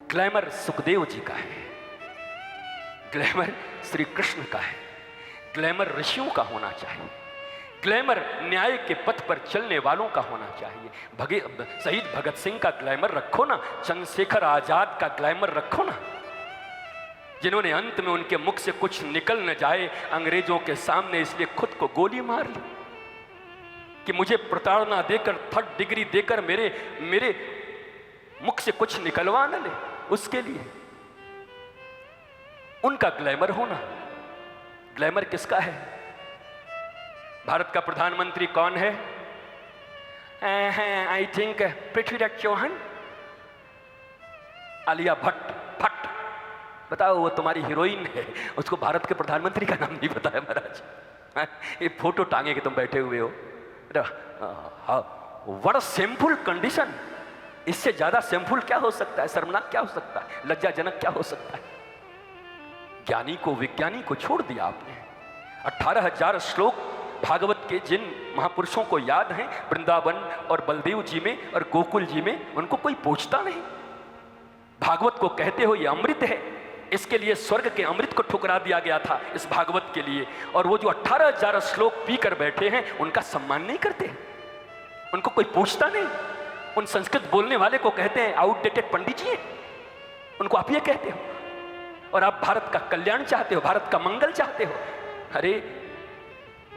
Glamour Sukhdev ji का है, glamour Shri Krishna का है, ग्लैमर ऋषियों का होना चाहिए, ग्लैमर न्याय के पथ पर चलने वालों का होना चाहिए। शहीद भगत सिंह का ग्लैमर रखो ना, चंद्रशेखर आजाद का ग्लैमर रखो ना, जिन्होंने अंत में उनके मुख से कुछ निकल न जाए अंग्रेजों के सामने इसलिए खुद को गोली मार ली कि मुझे प्रताड़ना देकर, थर्ड डिग्री देकर मेरे मुख से कुछ निकलवा न ले। उसके लिए उनका ग्लैमर होना। ग्लैमर किसका है? भारत का प्रधानमंत्री कौन है? I think Prithviraj Chauhan, Alia Bhatt. बताओ, वो तुम्हारी हीरोइन है, उसको भारत के प्रधानमंत्री का नाम नहीं पता है महाराज। ये फोटो टांगे के तुम बैठे हुए हो। What shameful condition. इससे ज्यादा शेमफुल क्या हो सकता है? शर्मनाक क्या हो सकता है? लज्जाजनक क्या हो सकता है? ज्ञानी को, विज्ञानी को छोड़ दिया आपने। 18,000 श्लोक भागवत के जिन महापुरुषों को याद हैं वृंदावन और बलदेव जी में और गोकुल जी में, उनको कोई पूछता नहीं। भागवत को कहते हो ये अमृत है, इसके लिए स्वर्ग के अमृत को ठुकरा दिया गया था इस भागवत के लिए। और वो जो 18,000 श्लोक पीकर बैठे हैं उनका सम्मान नहीं करते, उनको कोई पूछता नहीं। उन संस्कृत बोलने वाले को कहते हैं आउटडेटेड पंडित जी हैं, उनको आप ये कहते हो। और आप भारत का कल्याण चाहते हो, भारत का मंगल चाहते हो। अरे,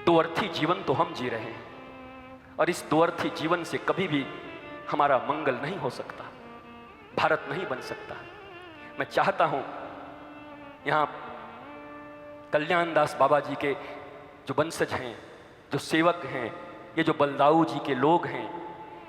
दो अर्थी जीवन तो हम जी रहे हैं और इस दो अर्थी जीवन से कभी भी हमारा मंगल नहीं हो सकता, भारत नहीं बन सकता। मैं चाहता हूं यहां कल्याण दास बाबा जी के जो वंशज हैं, जो सेवक हैं, ये जो बलदाऊ जी के लोग हैं,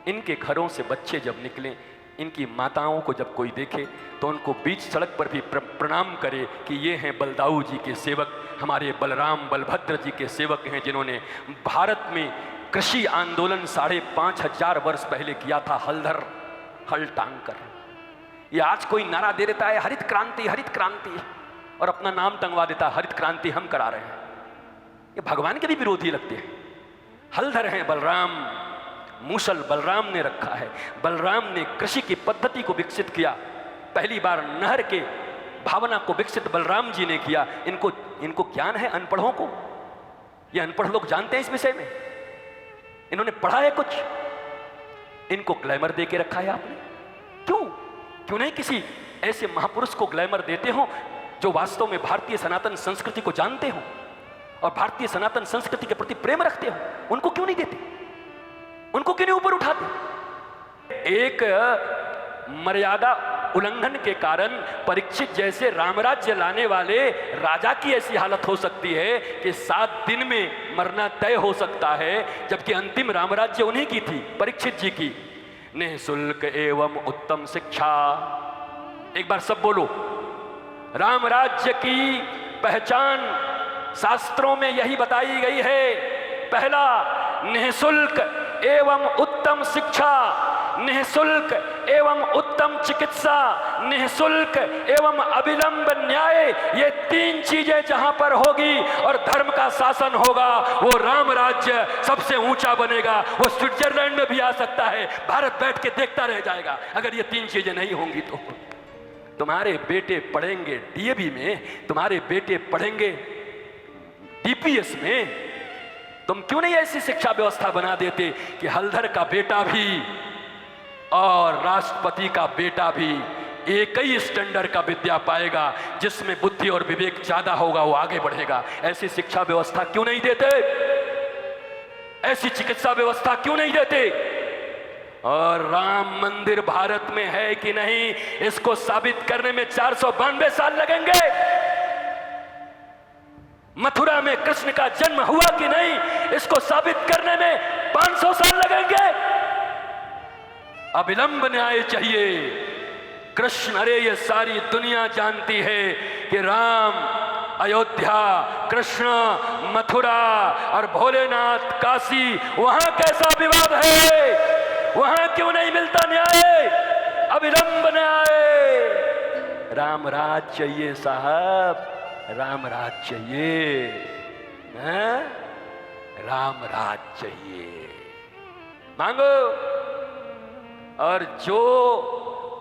इनके घरों से बच्चे जब निकलें, इनकी माताओं को जब कोई देखे तो उनको बीच सड़क पर भी प्रणाम करे कि ये हैं बलदाऊ जी के सेवक, हमारे बलराम बलभद्र जी के सेवक हैं, जिन्होंने भारत में कृषि आंदोलन 5,500 वर्ष पहले किया था, हलधर हल टांग कर। ये आज कोई नारा दे देता है हरित क्रांति, हरित क्रांति, और अपना नाम टंगवा देता है हरित क्रांति हम करा रहे हैं। ये भगवान के भी विरोधी लगते हैं। हलधर हैं बलराम, मूसल बलराम ने रखा है। बलराम ने कृषि की पद्धति को विकसित किया, पहली बार नहर के भावना को विकसित बलराम जी ने किया। इनको ज्ञान है अनपढ़ों को, ये अनपढ़ लोग जानते हैं इस विषय में, इन्होंने पढ़ा है कुछ, इनको ग्लैमर दे के रखा है आपने। क्यों नहीं किसी ऐसे महापुरुष को ग्लैमर देते हो जो वास्तव में भारतीय सनातन संस्कृति को जानते हो और भारतीय सनातन संस्कृति के प्रति प्रेम रखते हो? उनको क्यों नहीं देते? उनको क्यों नहीं ऊपर उठाते? एक मर्यादा उल्लंघन के कारण परीक्षित जैसे रामराज्य लाने वाले राजा की ऐसी हालत हो सकती है कि 7 दिन में मरना तय हो सकता है, जबकि अंतिम रामराज्य उन्हीं की थी, परीक्षित जी की। निःशुल्क एवं उत्तम शिक्षा। एक बार सब बोलो, राम राज्य की पहचान शास्त्रों में यही बताई गई है। पहला, निःशुल्क एवं उत्तम शिक्षा, निःशुल्क एवं उत्तम चिकित्सा, निःशुल्क एवं अविलंब न्याय। ये 3 चीजें जहां पर होगी और धर्म का शासन होगा, वो राम राज्य सबसे ऊंचा बनेगा। वो स्विट्जरलैंड में भी आ सकता है, भारत बैठ के देखता रह जाएगा अगर ये 3 चीजें नहीं होंगी तो। तुम्हारे बेटे पढ़ेंगे डीएवी में, तुम्हारे बेटे पढ़ेंगे डीपीएस में। तुम क्यों नहीं ऐसी शिक्षा व्यवस्था बना देते कि हलधर का बेटा भी और राष्ट्रपति का बेटा भी एक ही स्टैंडर्ड का विद्या पाएगा, जिसमें बुद्धि और विवेक ज्यादा होगा वो आगे बढ़ेगा। ऐसी शिक्षा व्यवस्था क्यों नहीं देते? ऐसी चिकित्सा व्यवस्था क्यों नहीं देते? और राम मंदिर भारत में है कि नहीं, इसको साबित करने में 492 साल लगेंगे। मथुरा में कृष्ण का जन्म हुआ कि नहीं, इसको साबित करने में 500 साल लगेंगे। अविलंब न्याय चाहिए। कृष्ण, अरे ये सारी दुनिया जानती है कि राम अयोध्या, कृष्ण मथुरा और भोलेनाथ काशी, वहां कैसा विवाद है? वहां क्यों नहीं मिलता न्याय? अविलंब न्याय। राम राज चाहिए साहब, राम राज चाहिए, राम राज चाहिए। मांगो। और जो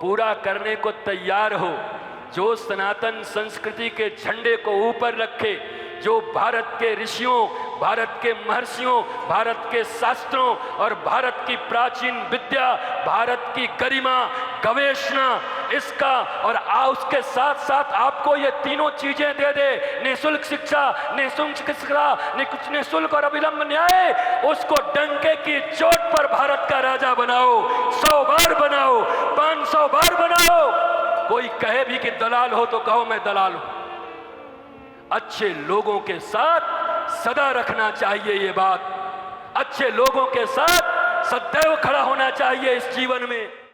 पूरा करने को तैयार हो, जो सनातन संस्कृति के झंडे को ऊपर रखे, जो भारत के ऋषियों, भारत के महर्षियों, भारत के शास्त्रों और भारत की प्राचीन विद्या, भारत की गरिमा, गवेषणा, इसका और उसके साथ साथ आपको ये तीनों चीजें दे दे, निःशुल्क शिक्षा, निःशुल्क और अविलंब न्याय, उसको डंके की चोट पर भारत का राजा बनाओ, 100 बार बनाओ, 500 बार बनाओ। कोई कहे भी कि दलाल हो तो कहो मैं दलाल हूं। अच्छे लोगों के साथ सदा रखना चाहिए ये बात, अच्छे लोगों के साथ सदैव खड़ा होना चाहिए इस जीवन में।